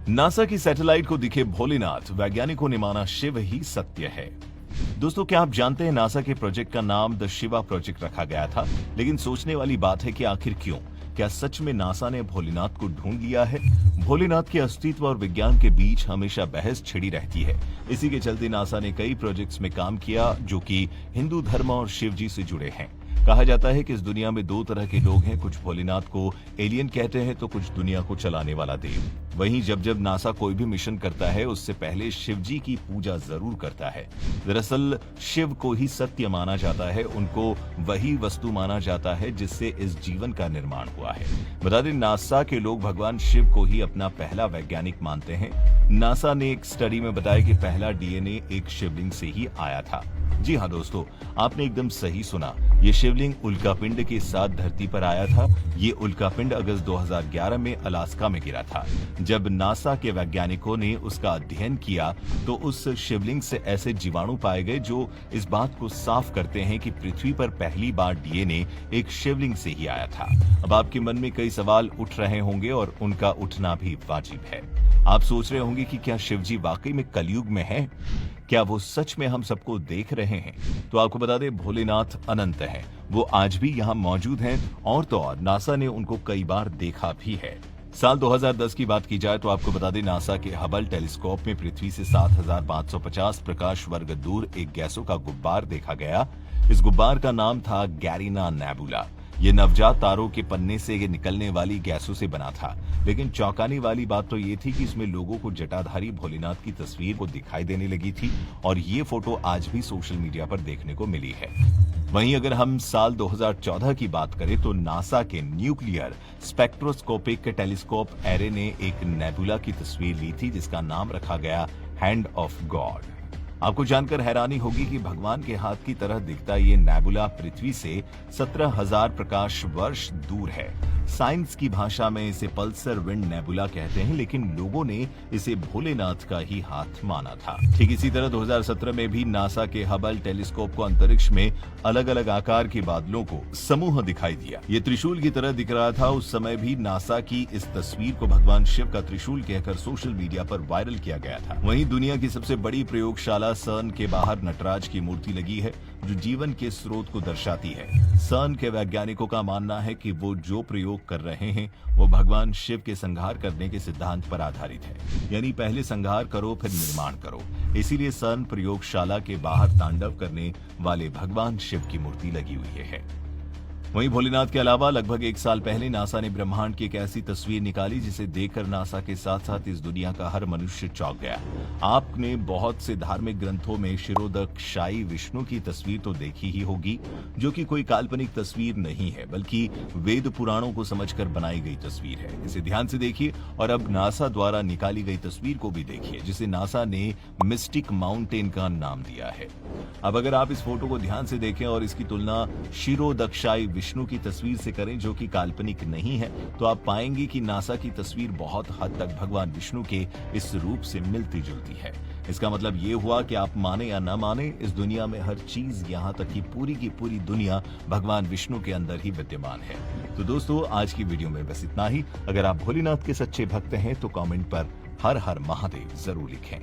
NASA की satellite को दिखे भोलेनाथ, वैज्ञानिकों ने माना शिव ही सत्य है। दोस्तों, क्या आप जानते हैं नासा के प्रोजेक्ट का नाम द शिवा प्रोजेक्ट रखा गया था, लेकिन सोचने वाली बात है कि आखिर क्यों? क्या सच में नासा ने भोलेनाथ को ढूंढ लिया है? भोलेनाथ के अस्तित्व और विज्ञान के बीच हमेशा बहस छिड़ी रहती है। इसी के चलते नासा ने कई प्रोजेक्ट्स में काम किया जो कि हिंदू धर्म और शिव जी से जुड़े हैं। कहा जाता है कि इस दुनिया में दो तरह के लोग हैं, कुछ भोलेनाथ को एलियन कहते हैं तो कुछ दुनिया को चलाने वाला देव। वहीं जब जब नासा कोई भी मिशन करता है उससे पहले शिव जी की पूजा जरूर करता है। दरअसल शिव को ही सत्य माना जाता है, उनको वही वस्तु माना जाता है जिससे इस जीवन का निर्माण हुआ है। बता दें, नासा के लोग भगवान शिव को ही अपना पहला वैज्ञानिक मानते हैं। नासा ने एक स्टडी में बताया कि पहला डीएनए एक शिवलिंग से ही आया था। जी हाँ दोस्तों, आपने एकदम सही सुना। ये शिवलिंग उल्कापिंड के साथ धरती पर आया था। ये उल्कापिंड अगस्त 2011 में अलास्का में गिरा था। जब नासा के वैज्ञानिकों ने उसका अध्ययन किया तो उस शिवलिंग से ऐसे जीवाणु पाए गए जो इस बात को साफ करते हैं कि पृथ्वी पर पहली बार डीएनए एक शिवलिंग से ही आया था। अब आपके मन में कई सवाल उठ रहे होंगे और उनका उठना भी वाजिब है। आप सोच रहे होंगे कि क्या शिवजी वाकई में कलयुग में है? क्या वो सच में हम सबको देख रहे हैं? तो आपको बता दें, भोलेनाथ अनंत हैं। वो आज भी यहाँ मौजूद हैं और तो और नासा ने उनको कई बार देखा भी है। साल 2010 की बात की जाए तो आपको बता दें, नासा के हबल टेलीस्कोप में पृथ्वी से 7550 प्रकाश वर्ग दूर एक गैसों का गुब्बार देखा गया। इस गुब्बार का नाम था गैरीना नेबुला। ये नवजात तारों के पन्ने से निकलने वाली गैसों से बना था। लेकिन चौंकाने वाली बात तो ये थी कि इसमें लोगों को जटाधारी भोलेनाथ की तस्वीर को दिखाई देने लगी थी और ये फोटो आज भी सोशल मीडिया पर देखने को मिली है। वहीं अगर हम साल 2014 की बात करें तो नासा के न्यूक्लियर स्पेक्ट्रोस्कोपिक टेलीस्कोप एरे ने एक नेबुला की तस्वीर ली थी जिसका नाम रखा गया हैंड ऑफ गॉड। आपको जानकर हैरानी होगी कि भगवान के हाथ की तरह दिखता ये नेबुला पृथ्वी से 17,000 प्रकाश वर्ष दूर है। साइंस की भाषा में इसे पल्सर विंड नेबुला कहते हैं, लेकिन लोगों ने इसे भोलेनाथ का ही हाथ माना था। ठीक इसी तरह 2017 में भी नासा के हबल टेलीस्कोप को अंतरिक्ष में अलग अलग आकार के बादलों को समूह दिखाई दिया। ये त्रिशूल की तरह दिख रहा था। उस समय भी नासा की इस तस्वीर को भगवान शिव का त्रिशूल कहकर सोशल मीडिया पर वायरल किया गया था। वहीं दुनिया की सबसे बड़ी प्रयोगशाला सर्न के बाहर नटराज की मूर्ति लगी है जो जीवन के स्रोत को दर्शाती है। सर्न के वैज्ञानिकों का मानना है कि वो जो प्रयोग कर रहे हैं वो भगवान शिव के संहार करने के सिद्धांत पर आधारित है, यानी पहले संहार करो फिर निर्माण करो। इसीलिए सर्न प्रयोगशाला के बाहर तांडव करने वाले भगवान शिव की मूर्ति लगी हुई है। वहीं भोलेनाथ के अलावा लगभग 1 साल पहले नासा ने ब्रह्मांड की एक ऐसी तस्वीर निकाली जिसे देखकर नासा के साथ साथ इस दुनिया का हर मनुष्य चौंक गया। आपने बहुत से धार्मिक ग्रंथों में शिरोदक्षाई विष्णु की तस्वीर तो देखी ही होगी, जो कि कोई काल्पनिक तस्वीर नहीं है बल्कि वेद पुराणों को समझकर बनाई गई तस्वीर है। इसे ध्यान से देखिए और अब नासा द्वारा निकाली गई तस्वीर को भी देखिए जिसे नासा ने मिस्टिक माउंटेन का नाम दिया है। अब अगर आप इस फोटो को ध्यान से देखें और इसकी तुलना शिरोदक्षाई विष्णु की तस्वीर से करें जो कि काल्पनिक नहीं है, तो आप पाएंगे कि नासा की तस्वीर बहुत हद तक भगवान विष्णु के इस रूप से मिलती जुलती है। इसका मतलब ये हुआ कि आप माने या न माने, इस दुनिया में हर चीज, यहाँ तक कि पूरी की पूरी दुनिया भगवान विष्णु के अंदर ही विद्यमान है। तो दोस्तों, आज की वीडियो में बस इतना ही। अगर आप भोलेनाथ के सच्चे भक्त हैं तो कमेंट पर हर हर महादेव जरूर लिखें।